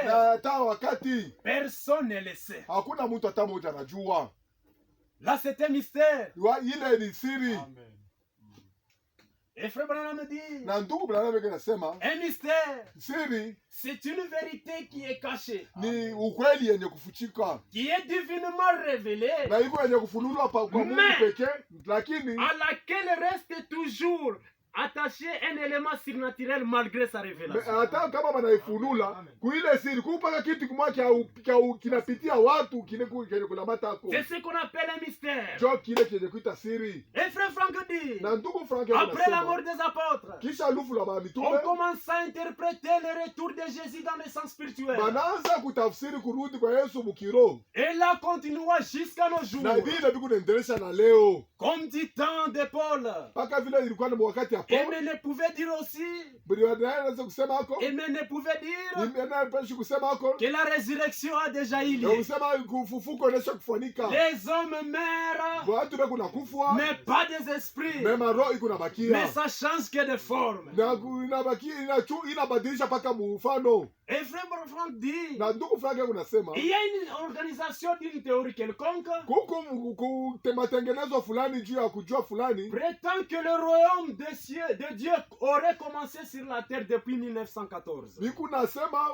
Na hata wakati personne ne le sait. hakuna mtu hata mmoja anajua. Là, c'est un mystère. Ile ni siri. Amen. Et frère Branham dit, Na ndugu Branham anasema un mystère, siri c'est une vérité qui est cachée, ni ukweli yenye kufuchika, qui est divinement révélée, na hivyo yenye kufunuliwa kwa Mungu pekee, lakini à laquelle reste toujours attaché un élément surnaturel malgré sa révélation. hata kama banaifunula kuile siri kupaka kitu kimoja kinapitia watu kile kulamata ako. C'est ce qu'on appelle un mystère. Jo kile kile kuita siri. Et frère Franck dit, Na ndugu Frank après la anasema mort des apôtres, kisha lufu la on mitume commence à interpréter le retour de Jésus dans le sens spirituel. banaanza kutafsiri kurudi kwa Yesu mukiro, Et là, continua jusqu'à nos jours. na vile biku naendelesha na leo Comme dit tant de Paul. mpaka vile ilikuwa ni wakati ya Et Paulo. mais ne pouvait dire aussi, Anaweza kusema hako et mais ne pouvait dire anaweza kusema hako que la résurrection a déjà eu na lieu. kusema kufufuko inaweza kufanika, Les hommes meurent, watu beko nakufwa mais pas des esprits. mema, roho iko Mais nabakia ça change que de forme. na inabakia inabadilisha mpaka mfano. Et frère Franck dit, Na ndugu Frank unasema il y a une organisation d'une théorie quelconque kuko matengenezo fulani juu ya kujua fulani prétend que le royaume de Dieu aurait commencé sur la terre depuis 1914. biku nasema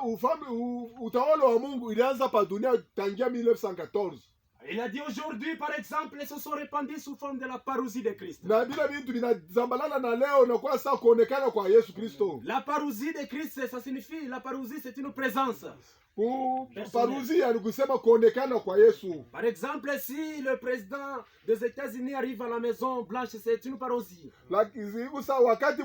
utawala wa Mungu ilianza pa dunia tangia 1914, Il a dit aujourd'hui, par exemple, ils se sont répandus sous forme de la parousie de Christ. na bila vitu vinazambalana na leo na kwa sasa kuonekana kwa Yesu Kristo. La parousie de Christ, ça signifie, la parousie c'est une présence. Paruzia ni kusema kuonekana kwa Yesu. Par exemple, si le président des États-Unis arrive à la Maison Blanche, c'est une parousie. Sasa wakati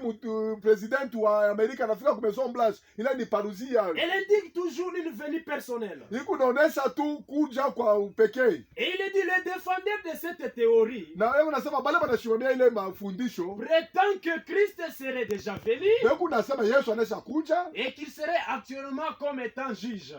president wa Amerika anafika kwa Maison Blanche, ile ni paruzia. Elle indique toujours une venue personnelle. Iko naonesha tu kuja kwa upekee. Et il dit, les défendeurs de cette théorie Na wewe unasema bale banashimamia ile mafundisho, prétend que Christ serait déjà venu wewe unasema Yesu anaweza kuja et qu'il serait actuellement comme étant juge.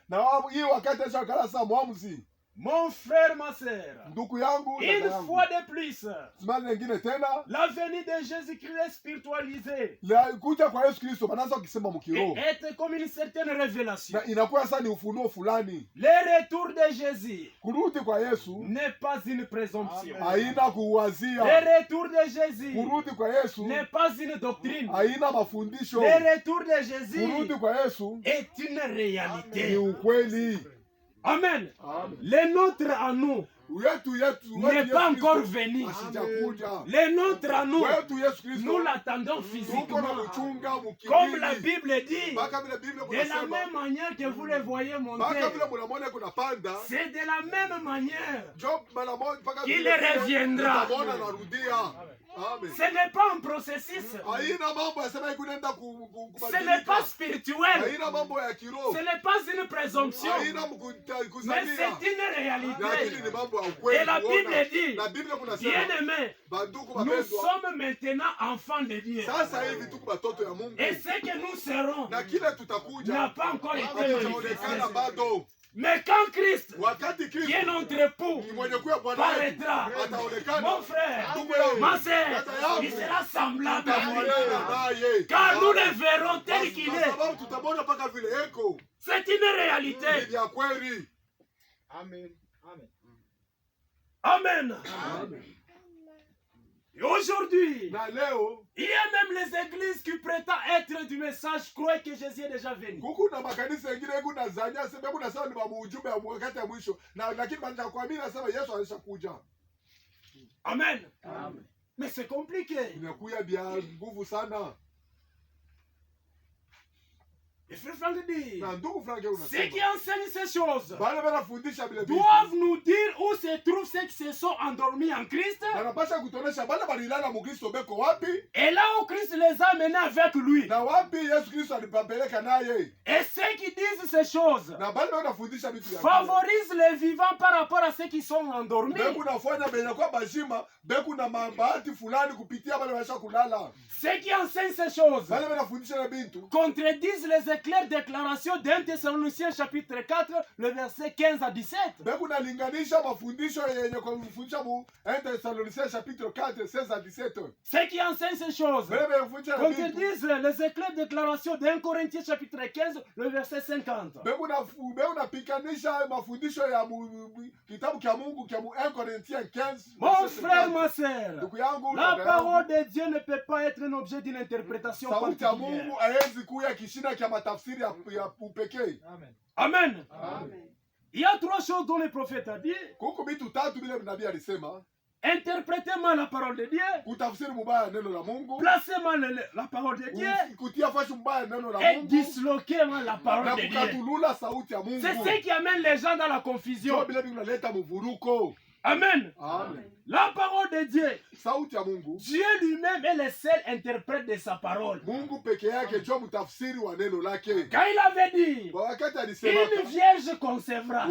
na hii wakati acha kala saa mwamuzi. Mon frère, ma sœur, Ndugu yangu na une dada yangu, fois de plus, simama nyingine tena, la venue de Jésus-Christ spiritualisée la kuja kwa Yesu Kristo banaanza kusema mkiro. est comme une certaine révélation. Na inakuwa sasa ni ufunuo fulani. Le retour de Jésus Kurudi kwa Yesu n'est pas une présomption. haina kuwazia. Le retour de Jésus Kurudi kwa Yesu n'est pas une doctrine. haina mafundisho. Le retour de Jésus Kurudi kwa Yesu est une ni réalité. ukweli. Amen. Amen. Le nôtre à nous Yetu n'est pas encore venu. asijakuja. Le nôtre à nous, Wetu Yesu Kristo nous l'attendons tuko na physiquement. kuchunga Comme la mukimwili. Bible dit, Mpaka vile Biblia de la kunasema, même manière que vous le voyez monter, mpaka vile mnamwona kunapanda, c'est de la même manière. Job mara moja mpaka Qu'il vile reviendra. tutamwona anarudia. Amen. Ce n'est pas un processus. Haina mambo ya sema ikunaenda Ce n'est pas spirituel. haina mambo ya kiroho. Ce n'est pas une présomption. Haina Mais kuzania. c'est une Lakini réalité. ni mambo ya ukweli. Et la kuona. Bible dit, Na Biblia kunasema, bien-aimés, banduku nous bapendwa, sommes maintenant enfants de Dieu. sasa hivi tuko batoto ya Mungu. Et ce que nous serons Na kile tutakuja n'a pas encore été hakijaonekana manifesté. bado. Mais quand Christ, Wakati qui est Kristo notre époux, ni mwenye kuwa Bwana paraîtra, ataonekana, mon frère, ndugu yangu, ma sœur, dada yangu, il sera semblable à lui. tutafanana naye. Car nous le verrons tel qu'il Kwa est. sababu tutamwona mpaka vile eko. C'est une Ni réalité. vya kweli. Amen. Amen. Amen. Et aujourd'hui, Na leo il y a même les églises qui prétendent être du message, croient que Jésus est déjà venu. kuku na makanisa mengine kuna zanya sema kuna sawa ni babu ujumbe wa wakati ya mwisho, na lakini baada ya kuamini nasema Yesu alishakuja. Amen. Amen. Mais c'est compliqué. Inakuya bia nguvu sana. Et frère Franck dit, Na ndugu Frank ceux qui unasema enseignent ces choses bale banafundisha vile vitu. doivent nous dire où se trouvent ceux qui se sont endormis en Christ. Wanapasha kutonesha bale balilala mu Kristo beko wapi Et là où Christ les a menés avec lui. na wapi Yesu Kristo alipapeleka naye. Et ceux qui disent ces choses Na bale banafundisha vitu ya favorisent les vivants par rapport à ceux qui sont endormis. beku nafanya benye kwa bashima beku na mabahati fulani kupitia bale basha kulala. Ceux qui enseignent ces choses Bale banafundisha na bintu contredisent les éclairs déclarations d'un Thessaloniciens chapitre 4, le verset 15 à 17. Bekunalinganisha mafundisho yenye kufundisha mu 1 Thessaloniciens chapitre 4 16 à 17. Ceux qui enseignent ces choses Bebe kufundisha comme vitu. te disent les éclairs déclarations d'un Corinthiens chapitre 15, le verset 50. Bekunapikanisha mafundisho ya kitabu kya Mungu kya 1 Corinthiens 15. Mon frère, ma sœur, Ndugu yangu, la dada parole yangu, de Dieu ne peut pas être un objet d'une interprétation sauti ya particulière. Mungu haiwezi kuya kishina kya matafsiri ya upekee. Amen. Amen. Amen. Il y a trois choses dont le prophète a dit. Kuko vitu tatu vile nabii alisema: Interprétez mal la parole de Dieu, kutafsiri mubaya neno la Mungu, placez mal la parole de Dieu kutia fashi mbaya neno la et Mungu, disloquez mal la na parole de Dieu. kukatulula sauti ya Mungu. C'est ce qui amène les gens dans la Ndio confusion. vile vinaleta mvuruko. Amen. Amen. La parole de Dieu, Sauti ya Mungu, Dieu lui-même est le seul interprète de sa parole. Mungu peke yake ndio mtafsiri wa neno lake. Quand il avait dit, Kwa wakati alisema une vierge concevra,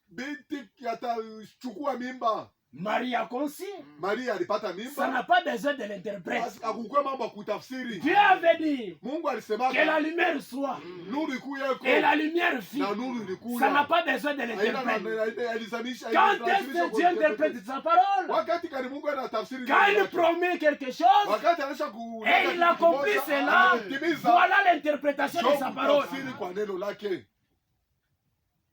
binti atachukua mimba, Marie a conçu, Maria alipata ça mimba, n'a pas besoin de l'interprète. akukuwa mambo ya kutafsiri. Dieu avait dit Mungu alisema que la lumière soit nuru ikuyeko et la lumière fit. na nuru ilikuya. Ça n'a pas besoin de l'interprète. Quand est-ce que Dieu interprète sa parole? Wakati kani Mungu anatafsiri Quand neno il lake. promet quelque chose Wakati anaisha et il accomplit cela, anatimiza, voilà l'interprétation de ndio sa parole. kutafsiri kwa neno lake.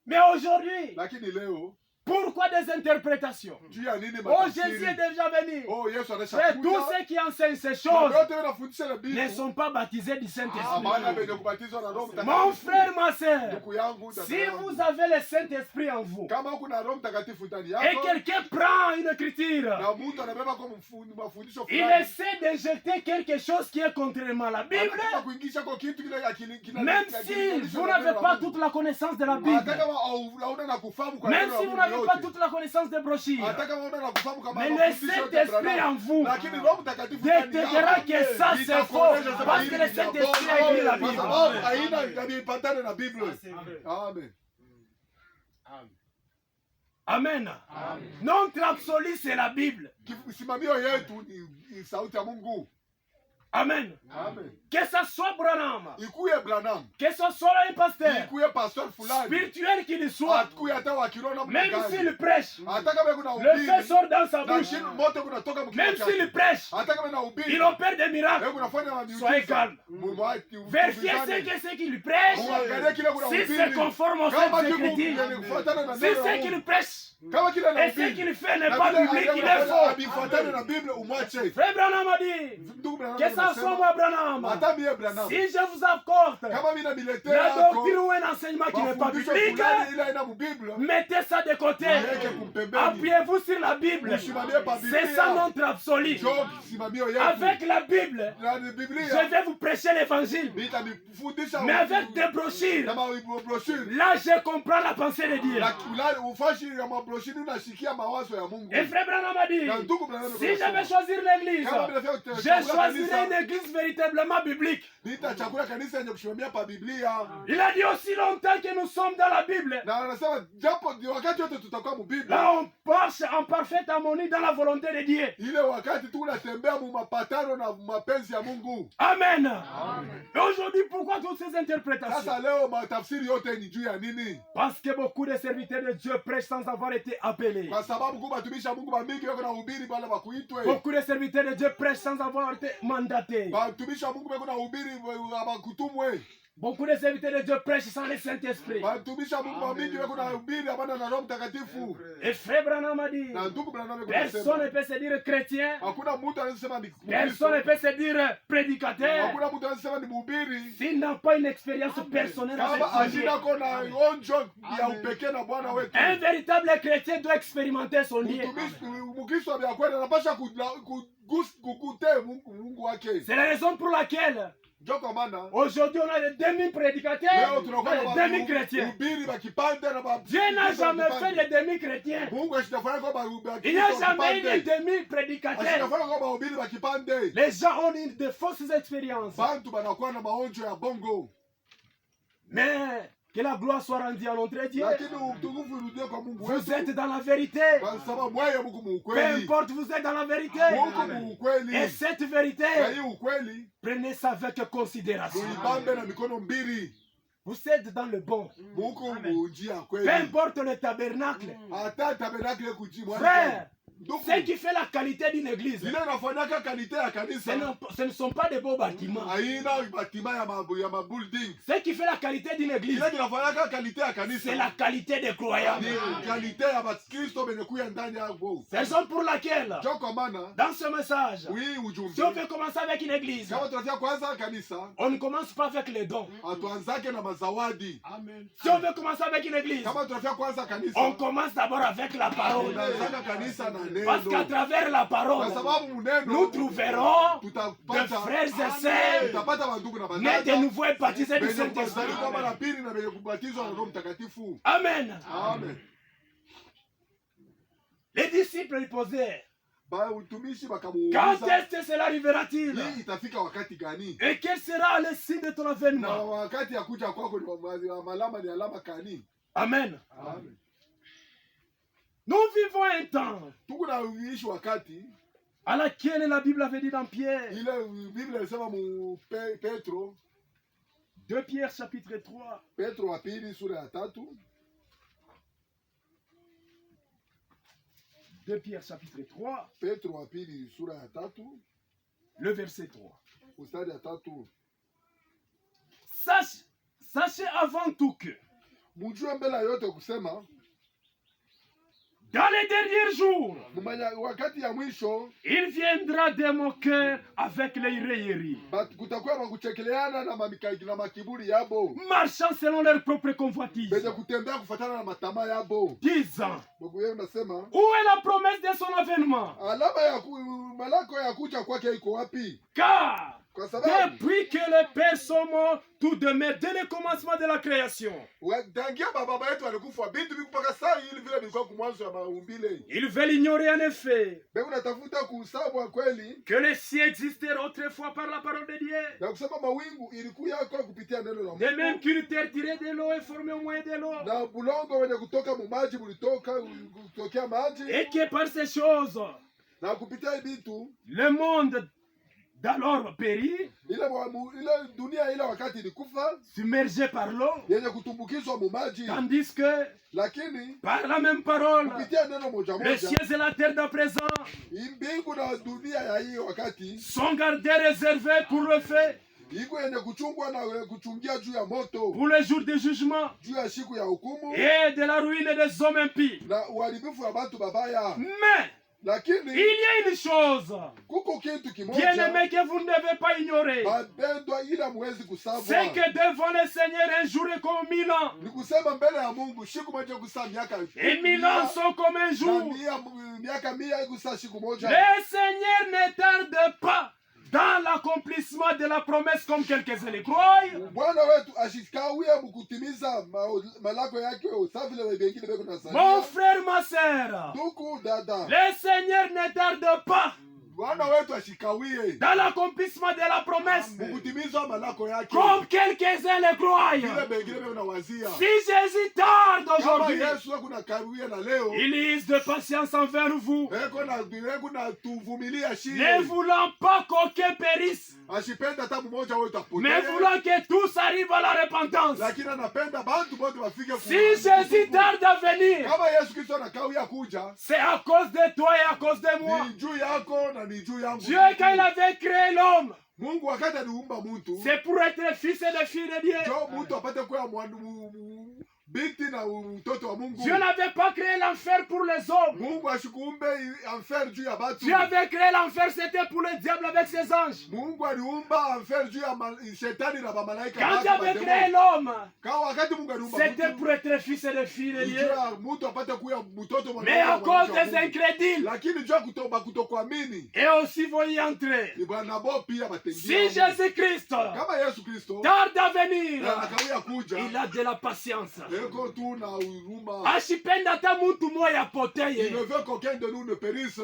Mais aujourd'hui, Lakini leo pourquoi des interprétations? juu ya nini Oh, Jésus matafsiri? est déjà venu. Oh, Yesu Frère, tous anashakuja. ceux qui enseignent ces choses Wote wanafundisha na ne Biblia. sont pas baptisés du Ah, Saint-Esprit. maana wenye kubatizwa na Roho Mon Mtakatifu. frère, ma soeur, Ndugu yangu, dada si yangu, vous avez le Saint-Esprit en vous kama kuna Roho Mtakatifu ndani et yako quelqu'un prend une écriture, na mtu anabeba kwa mafundisho il fulani, essaie d'injecter quelque chose qui est contrairement à la Bible, anataka kuingisha kwa kitu kile même si vous n'avez pas toute la connaissance de la Bible, hata kama hauna na kufahamu kwa même neno si la vous Mungu n'avez pas yote, toute la connaissance des brochures, hata kama hauna na kufahamu kama mais le mafundisho yote ya Saint-Esprit Abrahamu, en vous lakini Roho Mtakatifu ndani détectera yako que ça c'est faux parce que le Saint-Esprit a écrit la kwa Bible. sababu haina haipatane na Biblia. Amen. Amen. Notre absolu c'est la Bible. Simamio yetu ni sauti ya Mungu. Amen. Amen. Que ça soit Branham, Ikuye Branham, que ce soit un pasteur ikuye pastor fulani, spirituel qu'il soit, atukuye hata wa kiroho na même mgani. s'il prêche, Hata kama kuna le feu ubiri, sort dans sa na bouche. shini moto kunatoka mkinywa Même chake. s'il prêche, Hata kama na ubiri, il opère des miracles. wewe unafanya Soyez calme. Vérifiez Vérifiez ce qu'il prêche. Muangalie kile kuna Si ubiri. c'est conforme aux Kama Saintes kiku Écritures, kufuatana na si neno la ce Mungu. qu'il prêche Kama kile na et ce ubiri. qu'il fait n'est Na pas vile biblique, il est anafanya faux. habifuatane na Biblia umwache. Frère Branham a dit Ndugu Branham que ça soit anasema, moi Branham. hata mie Branham, Si je vous apporte kama mimi namiletea la yako doctrine ou un enseignement qui n'est pas mafundisho biblique, fulani ila ina Biblia, mettez ça de côté. mweke kumpembeni. Appuyez-vous sur la Bible. Usimamie pa Biblia. C'est ça notre absolu. Njoo kisimamio yetu. Avec la Bible, Na ni Biblia. je vais vous prêcher l'évangile. Nitamfundisha Mais avec des brochures, na mabrochure. là je comprends la pensée de Dieu. Ufashi ya mabrochure unashikia mawazo ya Mungu. Et frère Branham a dit, Na ndugu Branham si je vais choisir l'église, kama vile vile je choisirai une église véritablement biblique. nitachagua kanisa yenye kusimamia pa Biblia. Il a dit aussi longtemps que nous sommes dans la Bible. Na anasema japo wakati wote tutakuwa mu Biblia. Là on marche en parfaite harmonie dans la volonté de Dieu. Ile wakati tu unatembea mu mapatano na mapenzi ya Mungu. Amen. Et aujourd'hui, pourquoi toutes ces interprétations? Sasa leo matafsiri yote ni juu ya nini? Parce que beaucoup de serviteurs de Dieu prêchent sans avoir été appelés. Kwa sababu kwa batumishi wa Mungu bamingi wako na ubiri bala bakuitwe. Beaucoup de serviteurs de Dieu prêchent sans avoir été mandatés. Batumishi wa Mungu wako na ubiri abakutumwe. Beaucoup de serviteurs de Dieu prêchent sans le Saint-Esprit. Batumishi wa Mungu bamingi wako na ubiri abana na Roho Mtakatifu. Et frère Branham a dit, Na ndugu Branham yuko personne ne anasema, peut se dire chrétien, hakuna mtu anasema ni personne ne peut se dire prédicateur, hakuna mtu anasema ni mhubiri s'il n'a pas une expérience personnelle avec kama son Dieu. ajina kona onjo ya upekee na Bwana wetu. Un véritable chrétien doit expérimenter son Dieu. Mtumishi Mkristo wa kweli anapasha kukute Mungu wake. C'est la raison pour laquelle Ndio kwa maana aujourd'hui on a des leo demi-prédicateurs, tunakuwa des na demi-chrétiens. ubiri bakipande na ba Dieu n'a jamais fait de demi-chrétiens. Mungu ashitafanya kwamba Il n'y a jamais eu de demi-prédicateur. ashitafanya kwamba ubiri bakipande. Les gens ont de fausses expériences. Bantu banakuwa na maonjo ya bongo. Mais Que la gloire soit rendue à notre Dieu. lakini utukufu urudie kwa Mungu Vous wetu, êtes dans la vérité. kwa sababu mweye Mungu Peu muukweli, importe, vous êtes dans la vérité. Mungu muukweli. Et cette vérité, Na hii ukweli prenez ça avec considération. muibambe na mikono mbili. Vous êtes dans le bon. Mungu munjia Peu kweli, importe le tabernacle. hata tabernacle kujimwa. Frère, Ndugu, ce qui fait la qualité d'une église, ile inafanyaka kalite ya ce kanisa ne sont pas des beaux bâtiments. haina batima ya mabuilding. Ce qui fait la qualité d'une église, Ile inafanyaka kalite ya c'est kanisa la qualité des croyants. ni kalite ya Bakristo benye kuya ndani yao. Raison pour laquelle, Ndio kwa maana dans ce message, hii si on ujumbe veut commencer avec une église, kama tunafia kwanza kanisa, on ne commence pas avec les dons. atuanzake na mazawadi. Amen. Si on veut commencer avec une église, Kama tunafia kwanza kanisa, on commence d'abord avec la parole. tunaanzaka kanisa na Parce qu'à neno, travers la kwa parole, sababu nous muneno trouverons des tutapata frères et sœurs tutapata wandugu na nés de badada nouveau et baptisés du benye Saint-Esprit. kuzaliwa mara pili na benye kubatizwa na Roho Mtakatifu. Amen. Amen. Les disciples lui posaient, Ba utumishi quand bakamuuliza, est-ce que cela arrivera-t-il? hii itafika wakati gani? Et quel sera le signe de ton Na avènement? wakati ya kuja kwako ni alama, ni alama kani? Amen. Amen. Nous vivons un temps Tuko na uishi wakati à laquelle la Bible avait dit dans Pierre, ile Biblia inasema mu Petro 2 Pierre chapitre 3, Petro wa pili sura ya 3, 2 Pierre chapitre 3, Petro wa pili sura ya 3 le verset 3. mstari ya 3. Sachez avant tout que Mujue mbele ya yote kusema dans les derniers jours, mumanya wakati ya mwisho il viendra des moqueurs avec les railleries, kutakuwa makuchekeleana na mamikaki na makiburi yabo, marchant selon leur propre convoitise, benye kutembea kufatana na matama yabo. disant, Mungu yeye unasema où est la promesse de son avènement? alama ya malako ya kuja kwake iko wapi? Car Kwa sababu depuis que les pères sont morts, tout demeure dès le commencement de la création. tangia baba yetu alikufa bintu mpaka saa hii vile bilikuwa kumwanzo ya maumbile. Ils veulent ignorer en effet Bego natafuta kusabu kweli que les cieux existèrent autrefois par la parole de Dieu, na kusema mawingu ilikuya kwa kupitia neno la de même Mungu, qu'une terre tirée de l'eau est formée au moyen de l'eau, na bulongo wenye kutoka mumaji bulitoka kutokea maji, et que par ces choses, na kupitia bintu le monde d'alors périt, ile dunia ile wakati ilikufa submergé par l'eau, yenye kutumbukizwa mumaji, tandis que lakini par la même parole, kupitia neno moja les moja cieux et la terre d'à présent mbingu na dunia ya hiyo wakati sont gardés réservés pour le feu, iko yenye kuchungwa na kuchungia juu ya moto, pour le jour du jugement juu ya siku ya hukumu et de la ruine des hommes impies. na uharibifu wa watu babaya. Mais il Lakini y a une chose, kuko kitu bien kimoja aimé, que vous ne devez pas ignorer. mapendwa, ila muwezi C'est kusabwa, que devant le Seigneur, un jour est comme 1000 ans, ni kusema mbele ya Mungu siku moja kusaa miaka et 1000 ans sont comme un na jour. miaka mia kusaa siku moja. Le Seigneur ne tarde pas dans l'accomplissement de la promesse comme quelques-uns le croient. Bwana wetu ashikawie mkutimiza malako yake sawa vile wengine beko na Mon salia. frère, ma sœur, Ndugu dada, le Seigneur ne tarde pas Bwana wetu ashikawie dans l'accomplissement de la promesse mkutimiza malako yake comme quelques-uns le croient. vile wengine beko na wazia. Si Jésus tarde Kama aujourd'hui, Yesu kuna kawia na leo il use de patience envers vous, eko na tuvumilia ne shida, voulant pas qu'aucun périsse, ashipenda hata mmoja wetu mais apotee, voulant que tous arrivent à la repentance. lakini anapenda bantu wote wafike Si Jésus tarde à venir, kama Yesu Kristo anakawia kuja, c'est à cause de toi et à cause de moi. ni juu yako na ni juu yangu. Dieu, quand il avait créé l'homme, Mungu wakati aliumba mtu, c'est pour être fils et fille de Dieu. ndio mtu apate kuwa binti na mtoto wa Mungu. Dieu n'avait pas créé l'enfer pour les hommes. Mungu ashikuumbe enfer juu ya batu. Dieu avait créé l'enfer, c'était pour le diable avec ses anges. Mungu aliumba enfer juu ya shetani na malaika. Quand Dieu avait créé l'homme, Kwa wakati Mungu aliumba c'était mtu, pour être fils et fille de juu Dieu. ya mtu apate kuwa mtoto wa Mais à Mungu. cause des incrédules, Lakini juu ya kutokuamini, et aussi vont y entrer. ni bwana bo pia Si batengia. Jésus-Christ Kama Yesu Kristo tarde à venir, anakawia kuja, il a de la patience. eko tu na huruma. Ashipenda hata mtu moya Il apoteye, ne veut qu'aucun de nous ne périsse.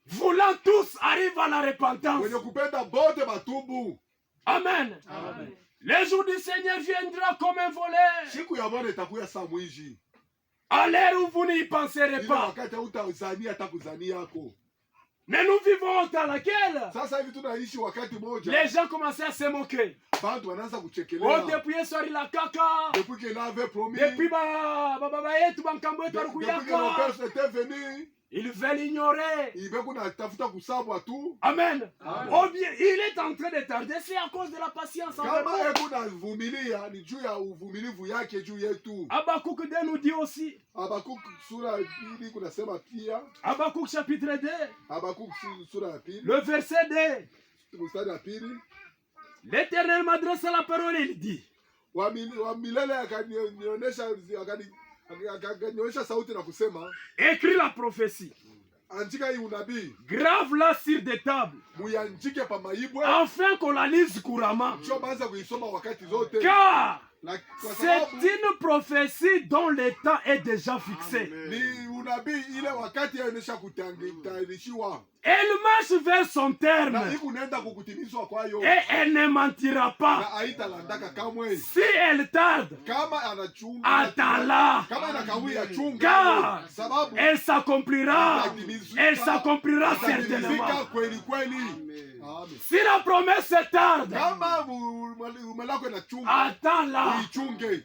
voulant tous arriver à la repentance. Wenye kupenda bote batubu. Amen. Amen. Le jour du Seigneur viendra comme un voleur. Siku ya Bwana itakuya saa mwizi. À l'heure où vous n'y penserez Ile pas. wakati hautazania hata kuzani yako. Mais nous vivons dans laquelle Sasa hivi tunaishi wakati moja. les gens commençaient à se moquer. Bantu wanaanza Oh, kuchekelea. depuis soir la caca. Depuis qu'il avait promis. Depuis baba yetu bankambo yetu Depuis que nos alikuyaka. pères étaient venus. Ils veulent ignorer. Ibeku na tafuta kusabwa tu. Amen. Amen. Oh bien, il est en train de tarder. C'est à cause de la patience. envers Kama nous. hebu na vumilia ni juu ya uvumilivu yake juu yetu. Habakkuk 2 nous dit aussi. Habakuk sura ya pili kunasema pia. Habakkuk chapitre 2. Habakuk sura ya pili. Le verset 2. Mstari ya pili. L'Éternel m'adresse la parole et il dit. Wa milele akanionyesha sauti na kusema, Écris la prophétie. andika hii unabii, Grave-la sur des tables. muyanjike pa maibwe, Afin qu'on la lise couramment. sio baanza kuisoma wakati zote. Car Kwa c'est sababu une prophétie dont le temps est déjà fixé. ni unabii ile wakati yaonesha kutayarishiwa Elle marche vers son terme. na iku nenda kukutimizwa kwayo, Et elle ne mentira na pas. haitalandaka kamwe. Si elle tarde, Kama anachunga, attends-la. kama inakawia chunga, Car sababu elle s'accomplira. Elle s'accomplira certainement. itatimizika kweli kweli. Amen. Si la promesse tarde, Kama umelako inachunga, attends-la. uichunge.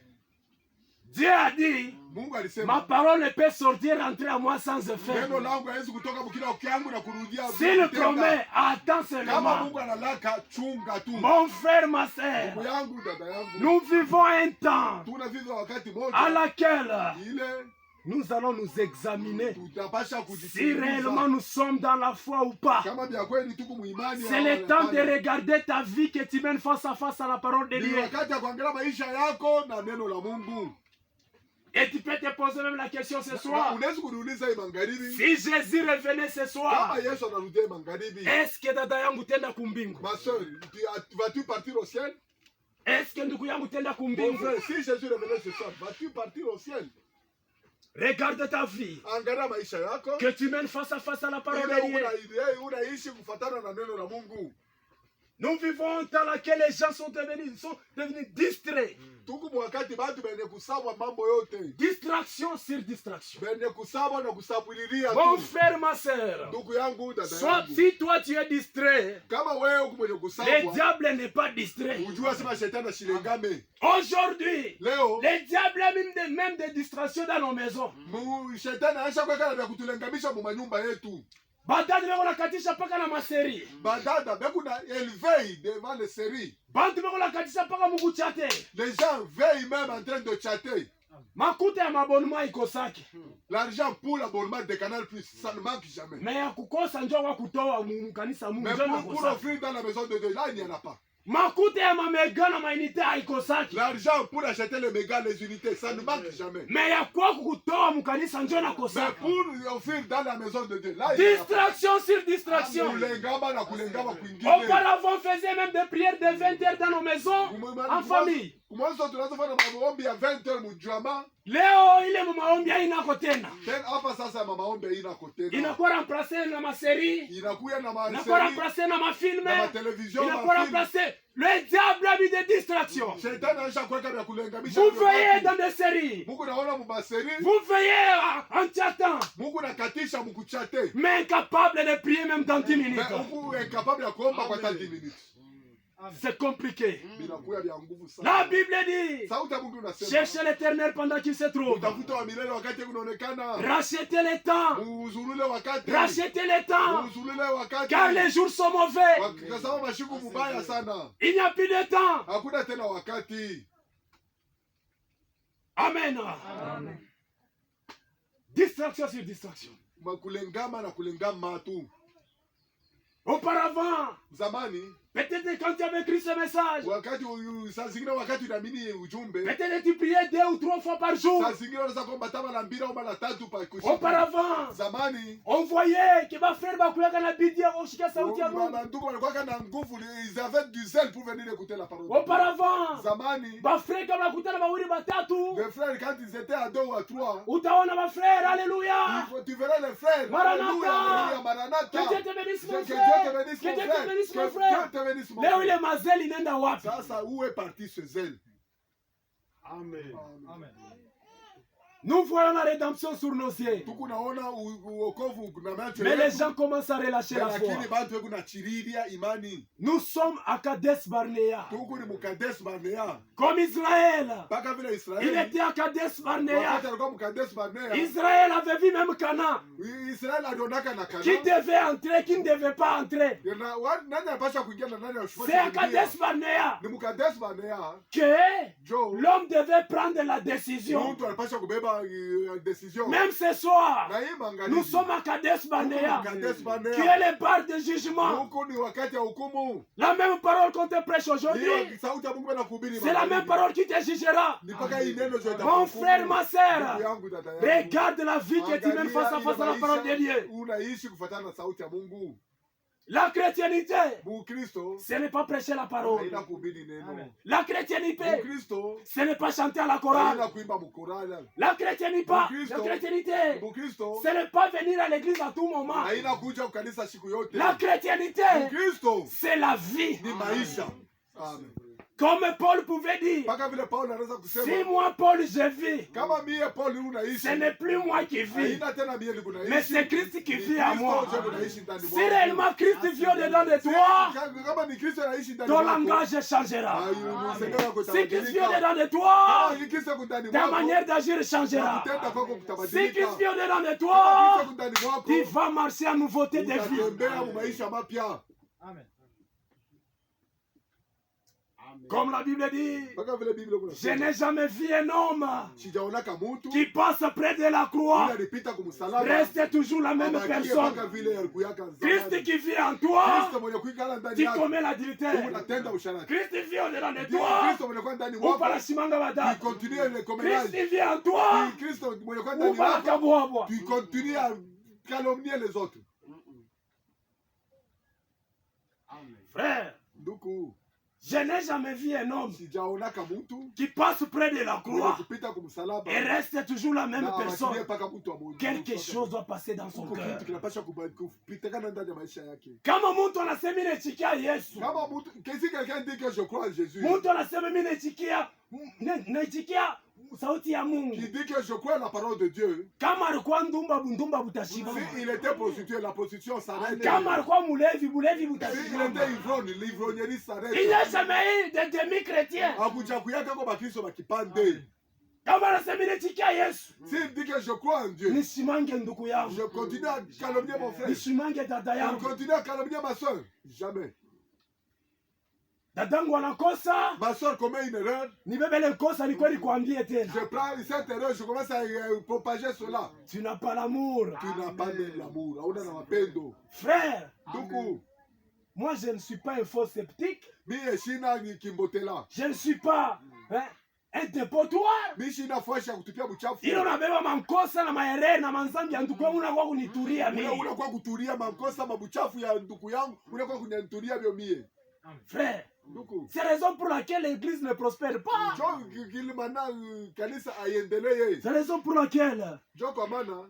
Dieu a dit, Mungu ma alisema parole ne peut sortir, rentrer à moi sans effet. neno langu haiwezi kutoka mkila kyangu na kurudia. S'il kutenda. promet, attends Kama seulement. Mungu analaka, chunga tu. Mon frère, ma sœur, Ndugu yangu, dada yangu, nous vivons un temps tunavivia wakati à moja laquelle ile nous allons nous examiner tutapasha si réellement kujichunguza nous sommes dans la foi ou pas. kama vya kweli tuko muimani. C'est le temps de regarder ta vie que tu mènes face à la parole de Ni Dieu. wakati ya kuangalia maisha yako na neno la Mungu. Et tu peux te poser même la question ce Na soir. unaweza kuniuliza hii magharibi, Si Jésus revenait ce soir, kama Yesu anarudia hii magharibi, est-ce que dada yangu tenda kumbingu? ma soeur, vas-tu partir au ciel? Est-ce que ndugu yangu tenda Mon kumbingu? frère, si Jésus revenait ce soir, vas-tu partir au ciel? Regarde ta vie. Angalia maisha yako. Que tu mènes face à la parole de Dieu. Ile unaishi kufuatana na neno la Mungu. Nous vivons dans laquelle les gens sont devenus distraits. Tuko wakati batu bene kusabwa mambo yote. Distraction sur distraction. Bene kusabwa na kusabulilia Mon tu. frère, ma soeur, Ndugu yangu, dada soit yangu. si toi tu es distrait, Kama wewe uko mwenye le kusabwa, diable n'est pas distrait. ujua sema shetani ashilengame. Aujourd'hui, Leo le diable a même des distractions dans nos maisons. shetani aisha kuweka na vya kutulengamisha mu manyumba yetu. Badadi beko nakatisha paka na maseri. Badada beku na élevé devant les séries. Bantu beko nakatisha paka mukuchate. Les gens veillent même en train de chatter. Makuta ya mabonnement ikosaki. L'argent pour l'abonnement de Canal+, ça ne manque jamais. Mais ya kukosa njo wa kutoa mukanisa Mungu Mais njo pour nakosa. offrir dans la maison de Dieu, là, il n'y en a pas. Makuta ya mamega na mainite haikosaki. L'argent pour acheter les mégas, les unités, ça ne manque jamais. Mais ya kwa kutoa mukanisa njo Mais nakosa. pour offrir dans la maison de Dieu, là, il n'y en a pas. Distraction sur distraction. Kulengama na kulengama kwingine. Auparavant, on faisait même des prières de 20 heures dans nos maisons, en famille. Mwanzo tunaanza fanya maombi ya 20 heures mujama. Leo ile maombi hainako tena. Then hapa sasa maombi haina kotena. Inakuwa remplacé na maseri, Inakuya na inakuwa maseri, remplacé na mafilme, na matelevision, inakuwa mafilme. remplacé. Le diable a mis des distractions. Shetani aisha kuweka vya kulengamisha. Vous veillez dans des séries. Mungu naona mubaseri. Vous veillez en chatant, Mungu nakatisha mukuchate. mais incapable de prier même dans 10 minutes. Mais Mungu incapable ya kuomba kwa 10 minutes. C'est compliqué. Binakuya vya nguvu sana. La Bible dit, Sauti ya Mungu inasema, cherchez l'éternel pendant qu'il se trouve. utafuta wa milele wakati kunaonekana. Rachetez le temps. Muuzulule wakati. Rachetez le temps. Muuzulule wakati. Car les jours sont mauvais. Kwa sababu mashiku mubaya sana. Il n'y a plus de temps. Hakuna tena wakati. Amen. Distraction sur distraction. Kulengama na kulengama tu. Auparavant, Zamani peut-être quand tu avais écrit ce message, wakati saa zingine wakati unaamini ujumbe, peut-être tu priais 2 ou 3 fois par jour. saa zingine unaweza kuomba hata mara 2 au mara 3 pa kushika. Auparavant, Zamani on voyait que ma frère bakuyaka na bidii ya kushika sauti ya Mungu. ndugu walikuwa na nguvu, ils avaient du zèle pour venir écouter la parole. Auparavant, Zamani ma frère kama nakutana bawili batatu, les frères quand ils étaient à 2 ou à 3, utaona ma frère, alléluia. tu verras les frères. Maranatha. Alléluia, Maranatha. Que Dieu te bénisse mon Que Dieu frère. te bénisse Que mon Dieu frère. te bénisse mon Que frère. Dieu te veni mon Leo frère. ile mazeli inaenda wapi? Sasa où est parti ce zèle? Amen. Amen. Nous voyons la rédemption sur nos yeux. Tukunaona uokovu na macho Mais les yetu. gens commencent à relâcher la foi. Lakini bantu weku na chiriria imani. Nous sommes à Kadesh Barnea. Tuku ni Mukades Barnea. Comme Israël. Mpaka vile Il Israeli. était à Kadesh Barnea. Wakati alikuwa Mukades Barnea. Israël avait vu même Canaan. Israeli alionaka na Kana. Qui devait entrer, qui ne devait pas entrer. Nani anapasha kuingia na nani C'est à Kadesh Barnea ni Mukades Barnea. que Joe. l'homme devait prendre la décision. Mtu anapasha kubeba decision. Même ce soir, Na hii maangalizi. nous sommes à Kadesh Barnea, Mukades qui Barnea. est le bar de jugement. Huko ni wakati ya hukumu. La même parole qu'on te prêche aujourd'hui, Hiyo sauti ya Mungu inakuhubiri. c'est la même parole qui te jugera. Ni mpaka hii neno zote. Mon frère, ma Ndugu sœur, yangu, dada yangu. regarde la vie que tu mènes face à face à la parole de Dieu. Unaishi kufuatana na sauti ya Mungu. La chrétienté, Mukristo ce n'est pas prêcher la parole. haina kuhubiri neno. Amen. La chrétienté, Mukristo ce n'est pas chanter à la chorale. haina kuimba mkorala. La chrétienté, Mukristo ce n'est pas venir à l'église à tout moment. haina kuja kukanisa siku yote. La chrétienté, Mukristo c'est la vie. ni maisha. Amen. Comme Paul pouvait dire, Mpaka vile Paulo anaweza si kusema moi Paul je vis, kama mie Paulo unaishi, ce n'est plus moi qui vis, haina tena mie kunaishi. mais c'est Christ qui Ni vit à Kristo moi. ndio kunaishi ndani Si mwako. réellement Christ vit au-dedans de toi, Kama ni Kristo anaishi ndani ton mwako. langage changera. Seigneur yako Si Christ vit itabadilika. au-dedans de toi, Kama ni Kristo ndani ta mwako. manière d'agir Na changera. kutenda kwako Si kutabadilika. Christ vit au-dedans de Kama toi, Kristo ndani mwako. tu vas marcher en nouveauté de vie. Utatembea mu maisha mapya. Amen. Comme la Bible dit, Mpaka vile Biblia je kunasema. n'ai jamais vu un homme Sijaonaka mtu qui passe près de la croix, ila alipita kumsalaba. reste toujours la même Abakie personne. mpaka vile alikuyaka Christ zamani. qui vit en toi, Kristo mwenye kuikala ndani tu yako. commets l'adultère. Unatenda usharati. Christ vit au-dedans de Ndio toi, Kristo mwenye kwa ndani ou mwako. par la simanga bada. Tuikontinue le Christ comménage. vit en toi, Kristo mwenye kwa ou ndani par la mwako. kaboabo. Tuikontinue à calomnier les autres. Frère, Ndugu, je n'ai jamais vu un homme sijaonaka mtu qui passe près de la mwenye croix kupita kumsalaba. et reste toujours la même Na abakie personne. mpaka mtu amoja. Quelque chose doit passer dans son Kuko cœur. kitu kinapasha kupitikana ndani ya maisha yake. Kama mtu anasema inaitikia Yesu, Kama mtu, si quelqu'un dit que je crois en Jésus, mtu anasema mimi naitikia sauti ya Mungu, qui dit que je crois en la parole de Dieu, kama alikuwa ndumba butashimama, si il était prostitué, la prostitution s'arrête. kama alikuwa mulevi Si il butashimama. était ivrogne, l'ivrognerie s'arrête. Il n'y a jamais eu de demi-chrétien. Hakuja kuyaka kwa bakristo bakipande. Kama anasema inaitikia Yesu, S'il dit que je crois en Dieu, nisimange ndugu yangu, je continue à calomnier mon frère. nisimange dada Je yangu. continue à calomnier ma soeur. Jamais. Dadangu anakosa, Ma soeur commet une erreur. nibebele nkosa, ni kweli kuambie tena, Je prends cette erreur, je commence à propager cela. tu n'as pas l'amour. Tu n'as pas de l'amour. Hauna na mapendo. Frère, Ndugu, moi je ne suis pas un faux sceptique, mie shina ni kimbotela. je ne suis pas un dépotoir. Mie shina fuashi ya kutupia buchafu. Ile unabeba mankosa na maere na manzambi ya ndugu yangu unakuwa kunituria Ule mimi. unakuwa kuturia makosa mabuchafu ya ndugu yangu, unakuwa kunyanituria vyo mie. Frère, Ndugu, c'est la raison pour laquelle l'église ne prospère pas. jo kilimana kanisa aiendelee. C'est la raison pour laquelle, Jo kwa maana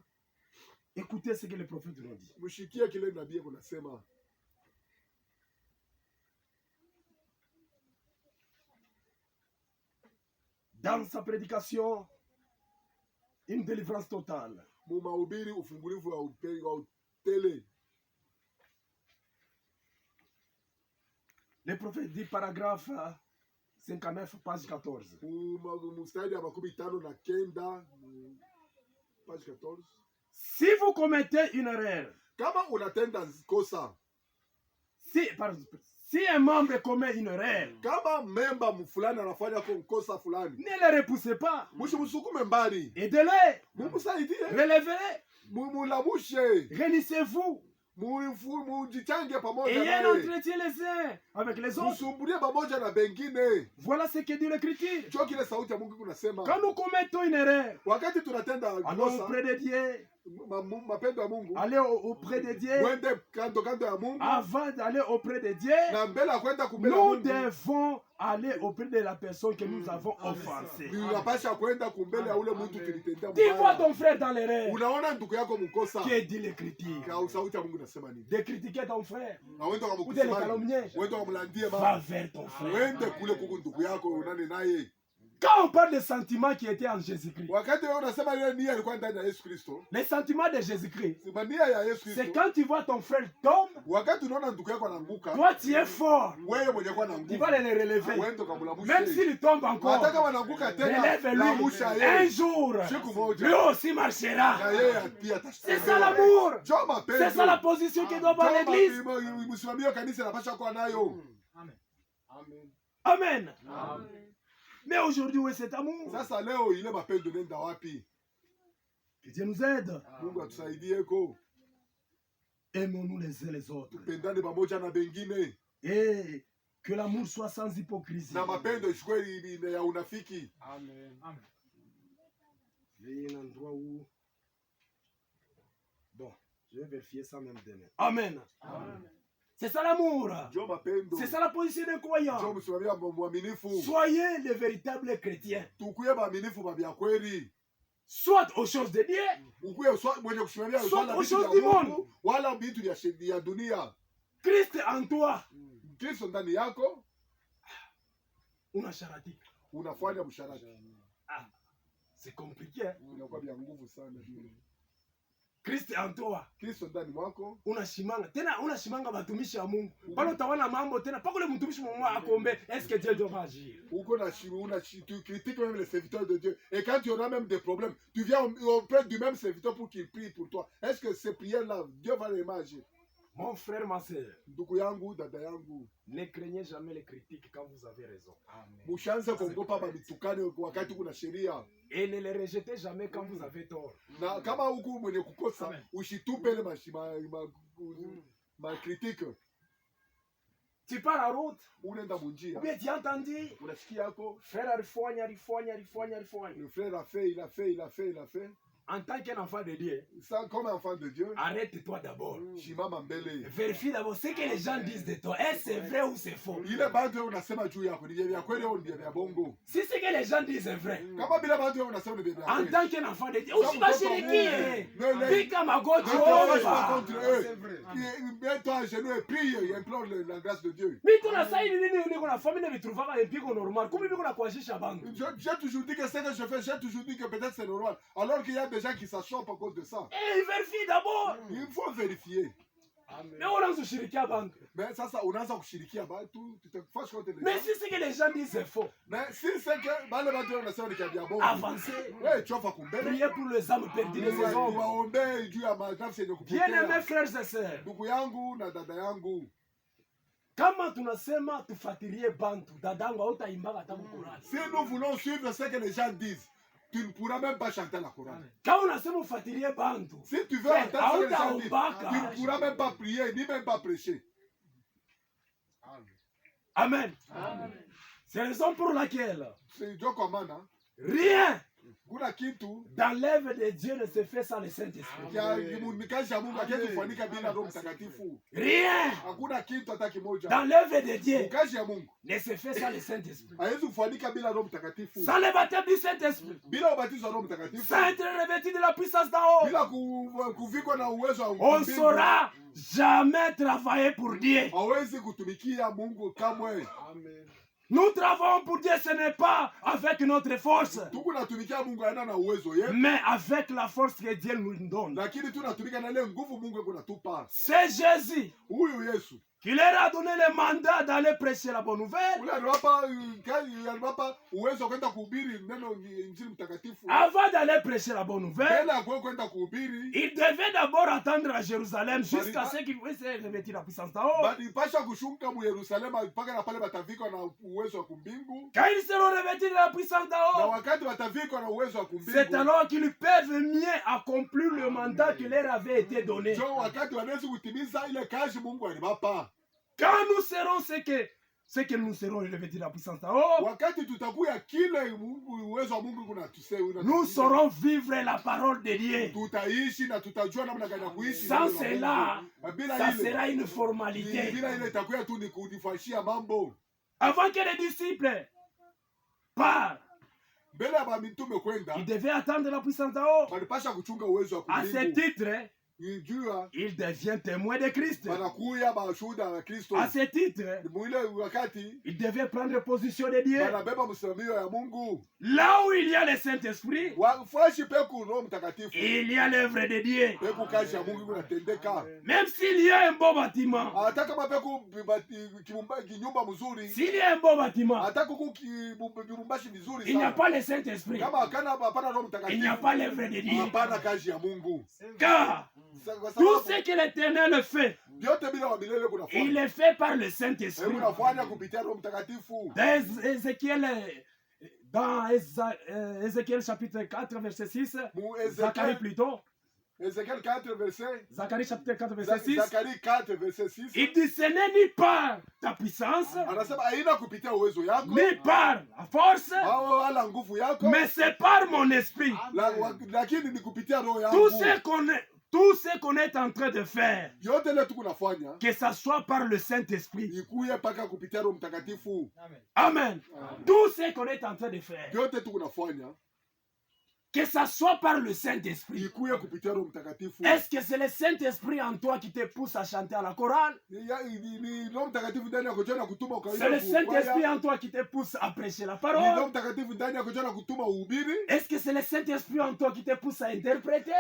écoutez ce que le prophète nous dit. mshikie kile nabii kunasema. Dans sa prédication, une délivrance totale. Mu mahubiri ufungulivu wa utele. Le prophète dit paragraphe 59, page 14. Mstari ya 59 page 14. Si vous commettez une erreur, Kama unatenda kosa, si un membre commet une erreur, kama memba fulani anafanya kosa fulani, ne le repoussez pas. msumusukume mbali, Aidez-le, mumsaidie, relevez-le, mulamushe, réunissez-vous. mujichange pamoja Ayez un naye, entretien les uns avec les autres. msumbulie pamoja na bengine. Voilà ce que dit l'Écriture. Jo kile sauti ya Mungu kunasema, Quand nous commettons une erreur, wakati tunatenda allons kosa, auprès de Dieu. mapendo ya Mungu, aller auprès de Dieu, uende kando ya Mungu, avant d'aller auprès de Dieu, na mbele ya kwenda kumbele ya nous Mungu, devons aller auprès de la personne que nous avons offensée. tunapasha kwenda kumbele ya ule mtu tulitendea Dis-moi mbaya. ton frère dans l'erreur. Unaona ndugu yako mkosa, Que dit les critiques? kwa sauti ya Mungu nasema nini? De critiquer ton frère Na wende ou de le kwa calomnier. wende wamlandie Va mama, vers ton frère. wende kule kuku ndugu yako unane naye. Quand on parle des sentiments qui étaient en Jésus-Christ, Wakati wewe unasema ile nia ilikuwa ndani ya Yesu Kristo, les sentiments de Jésus-Christ, sema nia ya Yesu c'est Kristo. quand tu vois ton frère tombe, Wakati unaona ndugu yako anaanguka, toi tu es fort, wewe mwenye kwa tu vas anaanguka, le relever. wende ukamlamushe. Même s'il tombe encore, Hata kama anaanguka tena, relève-lui. lamusha Un yeye. jour, Siku lui moja aussi marchera. na yeye pia C'est ça l'amour. Njoo mapendo. C'est ça la position qui doit avoir Njoo l'église. msimamio kanisa inapaswa kuwa nayo. Amen. Mais aujourd'hui, où est cet amour? Sasa leo ile mapendo nenda wapi? Que Dieu nous aide. Mungu atusaidie ko. Aimons-nous les uns les autres. Tupendane pamoja na bengine. Et que l'amour soit sans hypocrisie. Na mapendo isikuwe ni ya unafiki. Amen. Amen. Il y a un endroit où... Bon, je vais vérifier ça même demain. Amen. Amen. C'est ça l'amour. Njoo mapendo. C'est ça la position d'un Njoo croyant. msimamio mwaminifu. Soyez les véritables chrétiens. Tukuye waaminifu babia kweli. Soit aux choses de Dieu, Ukuye mwenye kusimamia Soit swala aux vitu choses vya du Mungu, monde. wala vitu vya dunia. Christ en toi. Kristo ndani yako Una charité. unafanya msharati. Ah, c'est compliqué. Hein? Inakuwa vya nguvu sana. Christ en toi. Kristo ndani mwako Unashimanga tena, unashimanga watumishi wa Mungu. Pale utaona mambo tena, pako le mtumishi mmoja akombe, est-ce que Dieu doit agir? tu critiques même les serviteurs de Dieu. Et quand tu auras même des problèmes, tu viens auprès du même serviteur pour qu'il prie pour toi. Est-ce que ces prières-là, Dieu va les agir? Mon frère, ma soeur, Ndugu yangu, dada yangu, ne craignez jamais les critiques quand vous avez raison. mushanze kuogopa mitukane wakati kuna sheria. Et ne les rejetez jamais quand vous avez tort. Na kama huku mwenye kukosa, ushitupe ile ma critique. Tu pars en route, Unaenda ou munjia. bien tu as entendu, Unasikia yako, frère alifanya. le frère a fait, il a fait. En tant qu'un enfant de Dieu, Ça, comme enfant de Dieu, arrête-toi d'abord. shimama mbele. Vérifie d'abord ce que les gens disent de toi. Est-ce que c'est vrai ou c'est faux? Ile bantu unasema juu yako ni vya kweli au ni vya bongo? Si ce que les gens disent est vrai, Kama bila bantu unasema ni vya en kweli. tant qu'un enfant de Dieu, usibashirikie. Pika magoti Ne te pas omba. contre eux. Mets-toi à genoux et prie et implore la grâce de Dieu. Mito na saini nini niko na famille vitrovaka mpiko normal. Kumbe biko na kuashisha bangu. J'ai toujours dit que ce que je fais, j'ai toujours dit que peut-être c'est normal. Alors qu'il y a des gens qui s'achoppent à cause de ça. Eh, vérifie d'abord. Il faut vérifier. Mais on lance shirikia bangu. Mais ça, unaanza kushirikia batu, tu te fâches contre les Mais gens. si ce que les gens disent c'est faux, Mais si c'est que bale bantu wanasema ni vya bongo. avancez. Ouais, chofa kumbele. Priez pour les âmes perdues de ces hommes. Waombe juu ya manafsi yenye Bien-aimés kupotea. frères et sœurs, Ndugu yangu na dada yangu, kama tunasema tufuatilie bantu, dadangu hautaimbaka hata mkorani. si nous voulons suivre ce que les gens disent, tu ne pourras même pas chanter la chorale. Kama unasema ufuatilie bantu, Si tu veux entendre ce que les gens disent, hautaombaka. tu ne pourras même pas prier, ni même pas prêcher. Amen. C'est la raison pour laquelle C'est Dieu commande, hein. rien Kuna kitu dans l'œuvre de Dieu ne se fait sans le Saint-Esprit. mikazi ya Mungu hakiwezi kufanyika bila Roho Mtakatifu. Rien Hakuna kitu hata kimoja. dans l'œuvre de Dieu Kazi ya Mungu ne se fait sans le Saint-Esprit. haiwezi kufanyika bila Roho Mtakatifu. Sans le baptême du Saint-Esprit. Bila ubatizo wa Roho Mtakatifu. Sans être revêtu de la puissance d'en haut. Bila kuvikwa na uwezo wa On mbingu. saura jamais travailler pour Dieu. Hawezi kutumikia Mungu kamwe. Nous travaillons pour Dieu, ce n'est pas avec notre force, Tukunatumikia Mungu haina na uwezo yetu. mais avec la force que Dieu nous donne. Lakini tunatumika na ile nguvu Mungu yuko natupa. C'est Jésus Huyu Yesu. qui leur a donné le mandat d'aller prêcher la bonne nouvelle. Ule aliwapa uwezo wa kwenda kuhubiri neno injili mtakatifu. Avant d'aller prêcher la bonne nouvelle, Bila kwenda kuhubiri, il devait d'abord attendre à Jérusalem jusqu'à ce qu'il puisse revêtir la puissance d'en haut. balipasha kushuka mu Yerusalemu mpaka na pale batavikwa na uwezo wa kumbingu. Quand ils seront revêtus de la puissance Na d'en haut, wakati batavikwa na uwezo wa c'est kumbingu, alors qu'ils peuvent mieux accomplir le mandat qui leur avait été donné. ndio wakati wanaweza kutimiza ile kazi Mungu aliwapa. Quand nous serons ce que c'est que nous serons revêtus de la puissance d'en haut. wakati tutakuya kile uwezo wa Mungu Nous saurons vivre la parole de Dieu. tutaishi na tutajua namna gani ya kuishi. Sans cela, Bila ça ile sera une formalité. bila ile itakuya tu ni kujifanyia mambo. Avant que les disciples partent, Mbele ya mitume kwenda, ils devaient attendre la puissance d'en haut. walipasha kuchunga uwezo wa À ce kumbingu. titre, Jua il devient témoin de Christ. wanakuya mashuhuda wa Kristo. À ce titre, Mwile wakati il devait prendre position de Dieu. wanabeba msimamio ya Mungu. Là où il y a le Saint-Esprit, Wafuashi peku Roho Mtakatifu. il y a l'œuvre de Dieu. Peku kazi ya Mungu inatendeka. Même s'il y a un beau bâtiment, Hata kama peku kinyumba mzuri, s'il y a un beau bâtiment, hata kuku kibumbashi vizuri il n'y a sana. pas le Saint-Esprit. Kama hapana Roho Il n'y a pas Mtakatifu, l'œuvre de Dieu. hapana kazi ya Mungu. Car Kwa tout sababu ce que l'Éternel fait, vyote bila wa milele il kunafanya. est fait par le Saint-Esprit. Unafanya kupitia Roho Mtakatifu. Dans Ézéchiel chapitre 4, verset 6, Mu Zacharie Ezekiel plutôt, Ezekiel 4 verset Zacharie chapitre 4, verset 6, Zacharie 4 verset 6. il dit ce n'est ni par ta puissance, Anasema haina kupitia uwezo yako ni par la force, au wala nguvu yako, mais c'est par mon esprit. lakini ni kupitia roho Tout yangu. ce qu'on est en train de faire, Yote ile tukunafanya que ça soit par le Saint-Esprit. ikuye paka kupitia Roho Mtakatifu. Amen. Tout ce qu'on est en train de faire, Yote tukunafanya que ça soit par le Saint-Esprit. ikuye kupitia Roho Mtakatifu. Est-ce que c'est le Saint-Esprit en toi qui te pousse à chanter à la chorale? Ni Roho Mtakatifu ndani yako jana kutuma kwa C'est le Saint-Esprit en toi qui te pousse à prêcher la Ni parole? Roho Mtakatifu ndani yako jana kutuma uhubiri. Est-ce que c'est le Saint-Esprit en toi qui te pousse à interpréter?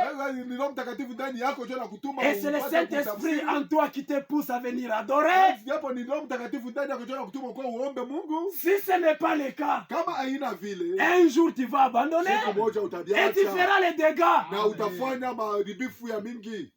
Ni Roho Mtakatifu ndani yako jana kutuma Et c'est le Saint-Esprit en toi qui te pousse à venir adorer? Japo ni Roho Mtakatifu ndani yako jana kutuma kwa uombe Mungu. Si ce n'est pas le cas, Kama haina vile, un jour tu vas abandonner siku moja et tu utabiacha feras les dégâts. na utafanya maharibifu ya mingi.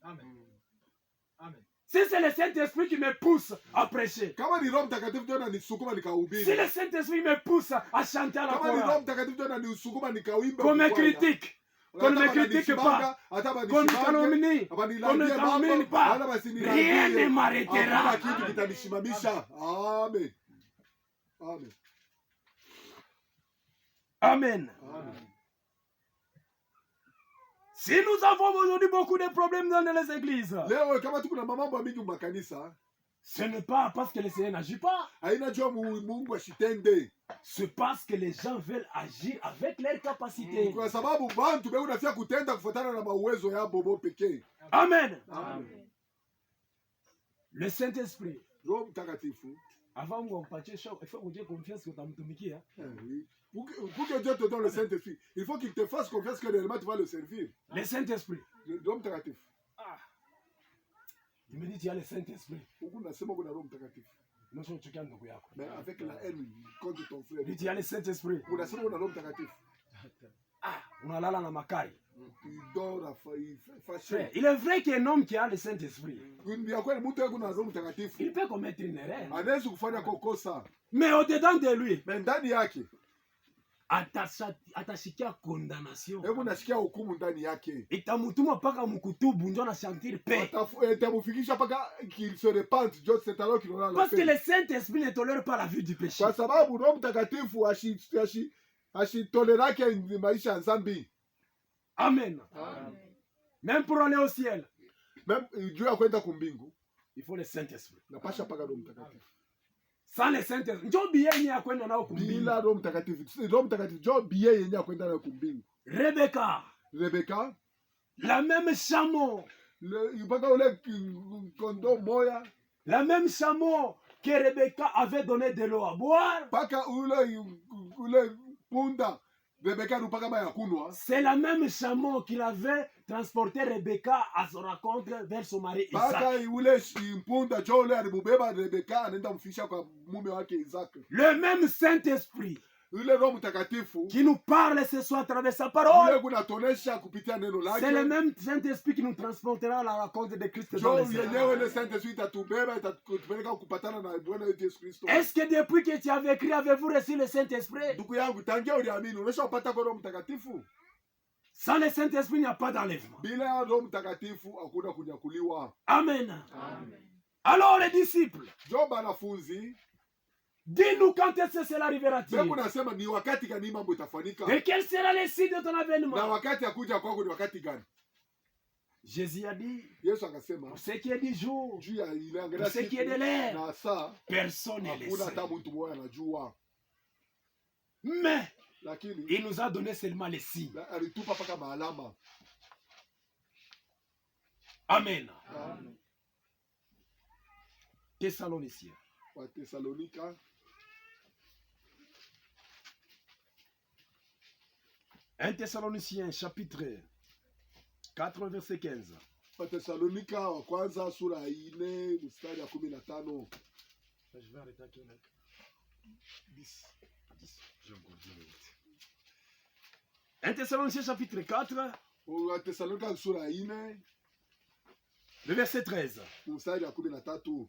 Si c'est le Saint-Esprit qui me pousse à prêcher, Kama ni Roho Mtakatifu ndio ananisukuma si nikahubiri. le Saint-Esprit me pousse à chanter à la Kama ni Roho chorale, Mtakatifu ndio ananisukuma nikaimba. qu'on me critique, qu'on ne me critique pas, qu'on ne calomnie, qu'on ne calomnie pas, rien ne m'arrêtera. Hakuna kitu kitanisimamisha. Amen. Amen. Amen. Amen. Si nous avons aujourd'hui beaucoup de problèmes dans les églises, Leo kama tuko na mambo mingi makanisa, ce n'est pas parce que le Seigneur n'agit pas, haina jua Mungu ashitende. c'est parce que les gens veulent agir avec leur capacité. Kwa sababu bantu beu nafia kutenda kufuatana na mauwezo ya bobo pekee. Amen. Amen. Le Saint-Esprit, Roho Mtakatifu. avant de partir, il faut que Dieu confiance que tu as m'automiqué. Oui. Pour que Dieu te donne le Saint-Esprit, il faut qu'il te fasse confiance que réellement tu vas le servir. Le Saint-Esprit. Roho Mtakatifu. Il me dit, tu as le Saint-Esprit. Huku nasema kuna Roho Mtakatifu. Non, je suis ndugu yako. Mais avec la haine contre ton frère. Il dit, tu as le Saint-Esprit. Unasema kuna Roho Mtakatifu. Unalala na makai. Il dort fâché. Frère, il est vrai qu'un homme qui a le Saint-Esprit, Ya kweli mtu yuko na Roho Mtakatifu. il peut commettre une erreur. Anaweza kufanya kokosa. Mais au-dedans de lui, Mais ndani yake, atashikia condamnation. hebu nasikia hukumu ndani yake. Itamutuma mpaka mkutubu ndio anasentir paix. Itamufikisha mpaka qu'il se repente, Dieu c'est alors qu'il aura la Parce que paix. le Saint-Esprit ne tolère pas la vue du péché. Kwa sababu Roho Mtakatifu ashitolerake maisha ya dhambi. Amen. Même pour aller au ciel, Même juu ya kwenda kumbingu, il faut le Saint-Esprit. napasha paka Roho Mtakatifu. Sans le Saint-Esprit, ndio bie yenye ya kwenda nao kumbingu. Bila Roho Mtakatifu, Roho Mtakatifu jo bie yenye ya kwenda nayo kumbingu. Rebecca, Rebeka, la même chameau, mpaka ule kondo moya, la même chameau que Rebecca avait donné de l'eau à boire, mpaka ule punda Rebeka alipaka maji ya kunywa. c'est la même chameau qu'il avait transporté Rebecca à son rencontre vers son mari Isaac. Mpaka ule mpunda jo ule alimubeba Rebeka anaenda mfisha kwa mume wake Isaac. Le même Saint-Esprit Ule Roho Mtakatifu qui nous parle ce soir à travers sa parole, ule kunatonesha kupitia neno lake. c'est le même Saint-Esprit qui nous transportera à la rencontre de Christ dans Jo les airs. yenyewe ile Saint-Esprit itatubeba itatupeleka kupatana na Bwana wetu Yesu Kristo. Est-ce que depuis que tu avais écrit, avez-vous reçu le Saint-Esprit? Ndugu yangu, tangia uliamini umeshapata kwa Roho Mtakatifu. Sans le Saint-Esprit, il n'y a pas d'enlèvement. Bila Roho Mtakatifu hakuna kunyakuliwa. Amen. Alors les disciples, Jo banafunzi Dis-nous quand est-ce que cela arrivera-t-il? Mungu nasema ni wakati gani mambo itafanyika? Et quel sera le signe de ton Na avènement? wakati ya kuja kwako ni wakati gani? Jésus a dit, Yesu akasema pour ce qui est du jour, juu ya pour inaangalia ce qui est de l'heure, na saa personne ne le hakuna hata sait. mtu mmoja anajua, Mais lakini il nous a donné seulement les signes. alitupa mpaka maalama. Amen. Amen. Thessaloniciens. Wathesalonika 1 Thessaloniciens chapitre 4 verset 15. Wathesalonika wa kwanza sura 4 mstari ya 15. Je vais arrêter à quelle heure? 10. J'ai encore 10 minutes. 1 Thessaloniciens chapitre 4, Wathesalonika sura 4 le verset 13. mstari ya 13.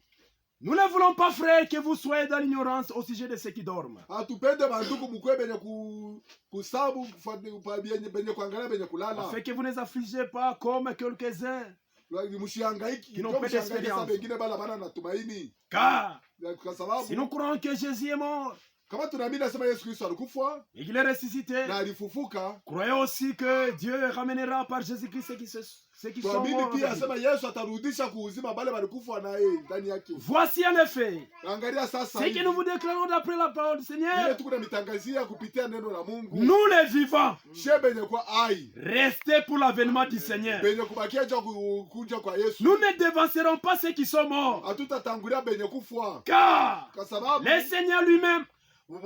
Nous ne voulons pas, frères, que vous soyez dans l'ignorance au sujet de ceux qui dorment. Hatupende banduku mukwe benye kusabu benye kuangalia benye kulala. Afin que vous ne les affligez pas comme quelques-uns Mshihangaiki qui n'ont pas d'expérience. bengine bala bana na tumaini. Car Kwa sababu si nous croyons que Jésus est mort kama tunaamini nasema Yesu Kristo alikufa et qu'il est ressuscité, na alifufuka, croyons aussi que Dieu ramènera par Jésus-Christ ceux qui sont tuamini morts. pia asema Yesu atarudisha kuuzima bale walikufa naye ndani yake. Voici en effet Angalia sasa ce que nous vous déclarons d'après la parole du ile Seigneur. tuko na mitangazia kupitia neno la Mungu. Nous les vivants, She benye kwa ai restez pour l'avènement du Seigneur. benye kubakia ja kuja kwa Yesu. Nous ne devancerons pas ceux qui sont morts. Hatutatangulia benye kufa Car kwa sababu le Seigneur lui-même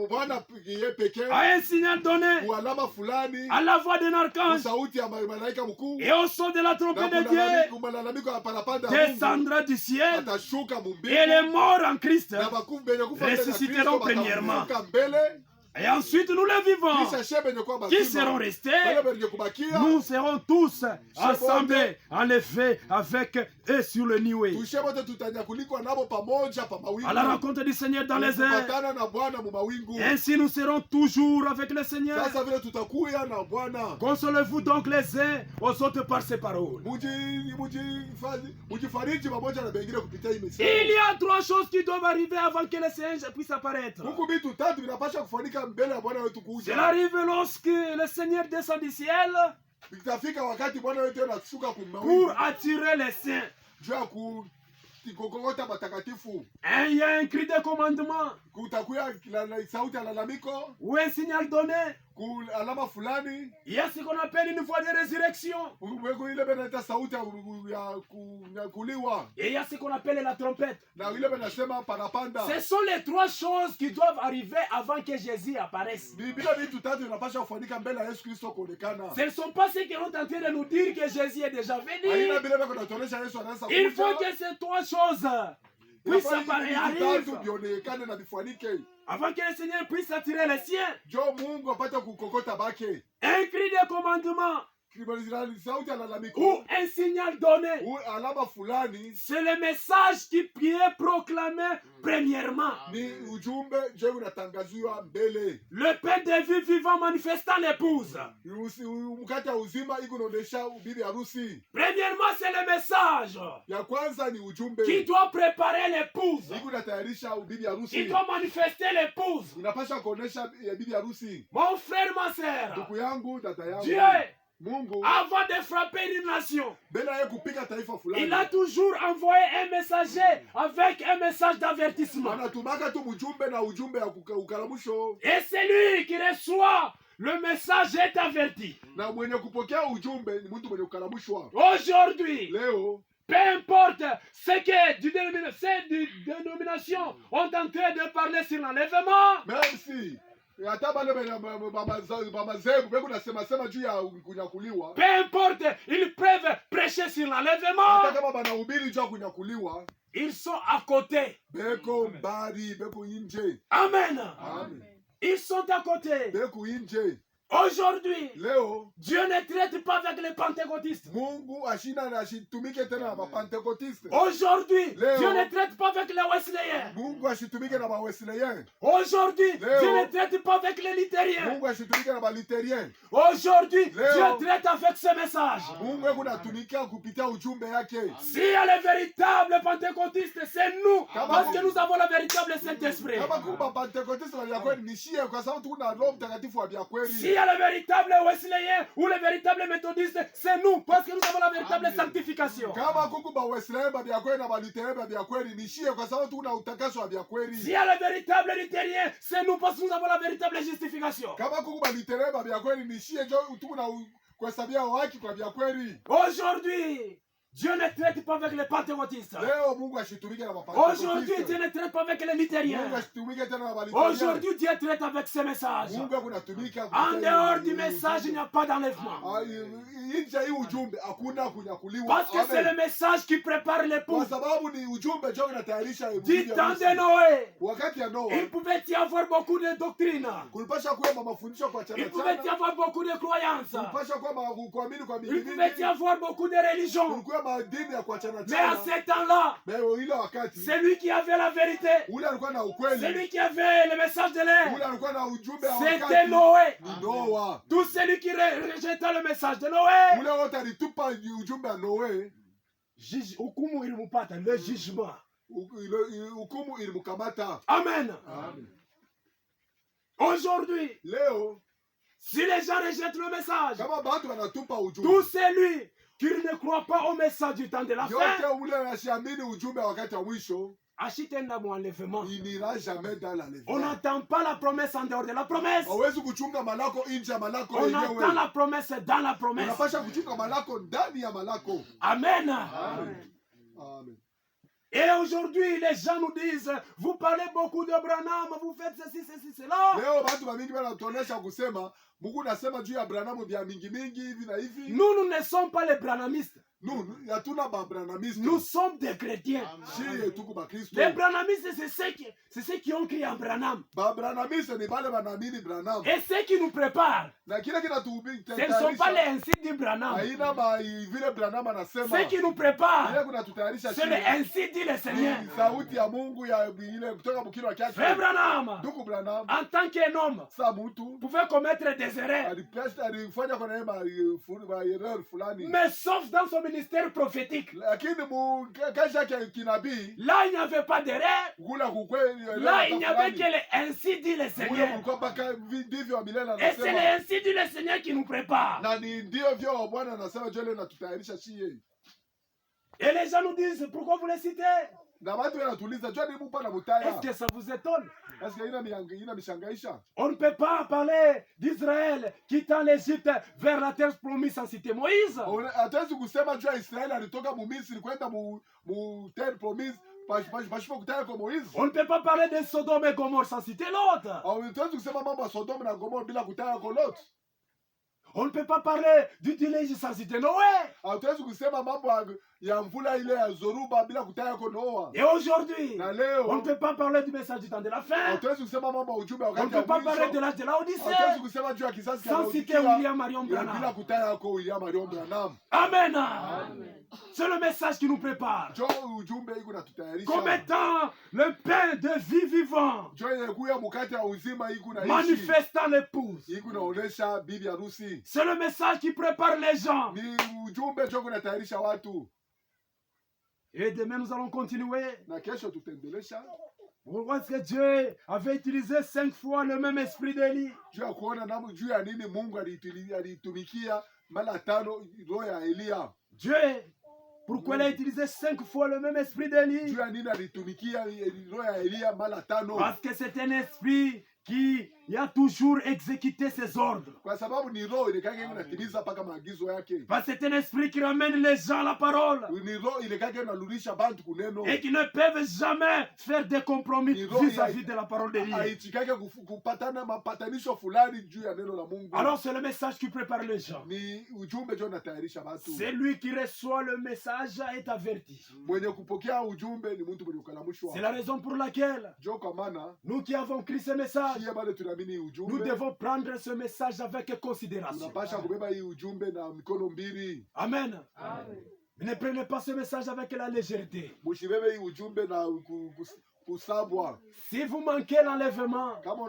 Bwana yeye pekee a un signal donné kwa alama fulani, à la voix d'un archange sauti ya malaika mkuu et au son de la trompette de na Dieu malalamiko ya parapanda ya Mungu, descendra du ciel, atashuka et mumbingu les morts en Christ na bakufu benye kufa mbele ya ressusciteront Kristo premièrement. batafufuka mbele, Et ensuite nous les vivants kisha she benye kwa qui bazima seront restés, wale benye kubakia nous serons tous assemblés en effet avec eux sur le nuée, tushe bote tutanyakulikwa nabo pamoja pa mawingu à la rencontre du Seigneur dans les airs. kupatana na Bwana mu mawingu. Ainsi nous serons toujours avec le Seigneur. Sasa vile tutakuya na Bwana, Consolez-vous donc les uns aux autres par ces paroles. mujifariji pamoja na bengine kupitia hii Il misemo. y a trois choses qui doivent arriver avant que le Seigneur puisse apparaître. Huku vitu tatu vinapaswa kufanyika mbele ya Bwana wetu Cela kuja. arrive lorsque le Seigneur descend du ciel Itafika wakati Bwana wetu anashuka pour kumawingu attirer les saints. juu ya kukokota matakatifu. Et il y a un cri de commandement Kutakuya sauti ya lalamiko, ou un signal donné. alama fulani. Il y a ce qu'on appelle une voix de résurrection. Mweko ile benaita sauti ya kunyakuliwa. Et il y a ce qu'on appelle la trompette. Na ile benasema parapanda. Ce sont les trois choses qui doivent arriver avant que Jésus apparaisse. Bila vitu tatu vinapaswa kufanyika mbele ya Yesu Kristo kuonekana. Ce ne sont pas ceux qui sont en train de nous dire que Jésus est déjà venu. Haina bila bako natuonesha Yesu anaanza Il faut kuja. que ces trois choses puissent apparaître et arrivent vionekane na vifanike. avant que le Seigneur puisse attirer les siens. Jo Mungu apate kukokota bake. Un cri de commandement Sauti ya lalamiko. ou un signal donné. Alama fulani C'est le message qui est proclamé premièrement. ni ujumbe je unatangaziwa mbele. Le pain de vie vivant manifestant l'épouse. Mkate wa uzima iko naonesha bibi harusi. Premièrement, c'est le message Ya kwanza ni ujumbe. qui doit préparer l'épouse. Iko natayarisha bibi Qui harusi. doit manifester l'épouse. Inapaswa kuonesha bibi harusi. Mon frère, ma sœur, Ndugu yangu, dada yangu. Dieu, Mungu avant de frapper une nation, mbele ya kupika taifa fulani. il a toujours envoyé un messager avec un message d'avertissement. Anatumaka tu mjumbe na ujumbe ya ukaramusho. Et celui qui reçoit le message est averti. Na mwenye kupokea ujumbe ni mtu mwenye ukaramushwa. Aujourd'hui, Leo peu importe ce que ces dénominations ont en train de parler sur l'enlèvement, même si hata bale baba zebu beko nasema sema juu ya kunyakuliwa. peu importe, ils peuvent prêcher sur l'enlèvement. Hata kama banahubiri juu ya kunyakuliwa, Ils sont à côté. beko mbali, beko nje. Amen. Amen. Ils sont à côté. Beko nje. Aujourd'hui, Leo Dieu ne traite pas avec les pentecôtistes. Mungu ashina na ashitumike tena na Pentecotistes. Aujourd'hui, Léo. Dieu ne traite pas avec les Wesleyens. Mungu ashitumike na Wesleyens. Aujourd'hui, Léo. Dieu ne traite pas avec les Luthériens. Mungu ashitumike na Luthériens. Aujourd'hui, Léo. Dieu traite avec ce message. Mungu ekunatumika kupitia ujumbe yake. Si il y a les véritables pentecôtistes, c'est nous. Parce que nous avons le véritable Saint-Esprit. Kama kumba Pentecotistes wa vya kweli ni shie kwa sababu tuna Roho Mtakatifu wa vya Si il kweli. y a les véritables Wesleyens ou les véritables méthodistes, c'est nous. Parce que nous avons la véritable sanctification. Kama kuku ba Wesleyens ba vya kweli na ba Luthériens ba vya kweli ni shie kwa sababu tuna utakaso wa vya Si il kweli. y a les véritables Luthériens, c'est nous. Parce que nous avons la véritable justification. Kama kuku ba Luthériens ba vya kweli ni shie ndio tuna kuhesabia haki kwa vya kweli. Aujourd'hui, Dieu ne traite pas avec les pentecôtistes. Leo Mungu ashitumike na Aujourd'hui, Dieu Pentecotistes. ne traite pas avec les Mungu Luthériens. ashitumike tena na Luthériens. Aujourd'hui, Dieu traite avec ce message. Mungu akunatumika En dehors du message, il n'y a pas d'enlèvement. nje hii ujumbe hakuna kunyakuliwa. Parce que c'est Amen. le message qui prépare Kwa l'époux. sababu ni ujumbe ndio unatayarisha Du temps de Noé, wakati ya Noa il pouvait y avoir beaucoup de doctrines. kulipasha kuwa mafundisho kwa chana Il pouvait y chana, avoir beaucoup de croyances. kulipasha kuwa kuamini kwa Il mingi pouvait y mingi, avoir beaucoup de religions. kulikuwa madini ya kwa chana Mais à chana. ce temps-là, Mais ile wakati c'est lui qui avait la vérité. ule alikuwa na C'est ukweli, lui qui avait le message de l'air. ule alikuwa na ujumbe wa C'était wakati. Noé. Ni Noa. Tout celui qui rejeta le message de Noé, Ule wote alitupa ujumbe wa Noe, hukumu ilimupata, le jugement. hukumu ilimkamata. Amen. Amen. Aujourd'hui, Leo si les gens rejettent le message, kama watu wanatupa tout ujumbe, celui qui ne croit pas au message du temps de la fin, yote ule anashiamini ujumbe wa wakati wa mwisho, achitenda enlèvement. il n'ira jamais dans On l'enlèvement. n'entend pas la promesse en dehors de la promesse. Hawezi kuchunga malako nje ya malako On entend yenyewe. la promesse dans la promesse. Unapasha kuchunga malako ndani ya malako. Amen. Amen. Amen. Et aujourd'hui, les gens nous disent, vous parlez beaucoup de Branham, vous faites ceci, ceci, cela. Leo watu wa mingi wanatuonesha kusema Mungu nasema juu ya Branham vya mingi mingi hivi na hivi. Nous ne sommes pas les branhamistes. Nous hatuna ba Branhamiste. Nous sommes des chrétiens. Shie tuko ba Kristo. Les branhamistes, c'est ceux qui ont créé en Branham. Ba Branhamiste ni bale banaamini Branham. Et ceux qui nous préparent, Na kile kinatuhubiri ce ne sont pas les ainsi dit Branham. haina ba vile Branham anasema. Ceux qui nous Ile préparent, kunatutayarisha c'est le ainsi dit le Seigneur. Ni sauti ya Mungu ya ile kutoka mkino chake. Frère Branham, Ndugu Branham en tant qu'un homme, sa mtu pouvait commettre des erreurs. alifanya kwa neema erreur fulani. Mais sauf dans son ministère prophétique. Lakini kazi yake kinabii Là, il n'y avait pas d'erreur. kula kukweli. Là, il n'y avait que le ainsi dit le Kule Seigneur. kulikuwa mpaka ndivyo milele Et c'est le anasema. ainsi dit le Seigneur qui nous prépare. Na ni ndio vyo Bwana anasema jole natutayarisha shie. Et les gens nous disent, pourquoi vous les citez? Na watu wanatuuliza jua ni mupa na mutaya. Est-ce que ça vous étonne? Est-ce que ina mishangaisha? On ne peut pas parler d'Israël quittant l'Égypte vers la terre promise sans citer Moïse. Hatuwezi kusema jua Israeli alitoka mu Misri kwenda mu terre promise pashipo kutaya kwa Moizi. On ne peut pas parler de Sodome et Gomorrhe sans citer Lot. Hatuwezi kusema mambo ya Sodoma na Gomora bila kutaya kwa Lot. On ne peut pas parler du déluge sans citer Noé. Hatuwezi kusema mambo ya mvula ile ya Zoruba bila kutaya kwa Noa. Et aujourd'hui, Na on ne leo peut pas parler du message du temps de la fin. hatuwezi kusema mambo ya ujumbe On ne wakati peut wa pas parler de mwisho. l'âge de la Hatuwezi Odyssée kusema juu ya kizazi cha sans citer Laodikia William Marion bila Branham. kutaya kwa William Marion Branham. Amen. C'est le message qui nous prépare. Jo ujumbe iko natutayarisha. Comme étant le pain de vie vivant, Jo yekuya mkate wa uzima iko na manifestant l'épouse. iko naonesha bibi harusi. C'est le message qui prépare les gens. Ni ujumbe jo kunatayarisha watu. Et demain, nous allons continuer. Na kesho tutaendelesha. Pourquoi est-ce que Dieu avait utilisé 5 fois le même esprit d'Élie? Juu ya kuona namu juu ya nini Mungu alitumikia mara 5 roho ya Elia. Dieu, pourquoi il a utilisé 5 fois le même esprit d'Élie? Juu ya nini alitumikia roho ya Elia mara 5? Parce que c'est un esprit qui a toujours exécuté ses ordres. Kwa sababu ni roho ile kake inatimiza mpaka maagizo yake. Parce que c'est un esprit qui ramène les gens à la parole. Ni roho ile kake inarudisha bantu kuneno. Et qui ne peuvent jamais faire des compromis vis-à-vis de la parole de Dieu. Haitikake kupatana mapatanisho fulani juu ya neno la Mungu. Alors c'est le message qui prépare les gens. Ni ujumbe jo natayarisha watu. Celui qui reçoit le message est averti. Mwenye kupokea ujumbe ni mtu mwenye ukalamushwa. C'est la raison pour laquelle Jo kwa maana nous qui avons pris ce message, shie bado unaamini hii Nous ujumbe, devons prendre ce message avec considération. unapasha kubeba hii ujumbe na mikono mbili. Amen. Ne prenez pas ce message avec la légèreté. Msibebe hii ujumbe na kusabwa. Si vous manquez l'enlèvement, Kama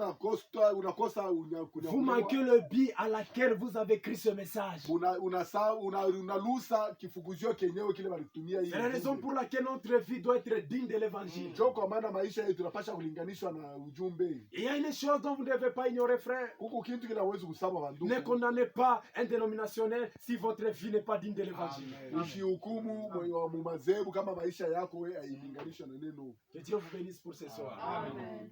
unakosa vous manquez le but à laquelle vous avez écrit ce message. unalusa kifukuzio kenyewe kile walitumia hii. C'est la raison pour laquelle notre vie doit être digne de l'évangile. Ndio kwa maana maisha yetu tunapasha kulinganishwa na ujumbe. Il y a une chose dont vous ne devez pas ignorer, frère. Huko kitu kile hawezi kusaba bandugu. Ne condamnez pas un dénominationnel si votre vie n'est pas digne de l'évangile. Usihukumu wa madhehebu kama maisha yako wewe hailinganishwa na neno. Que Dieu vous bénisse pour ce soir. Amen.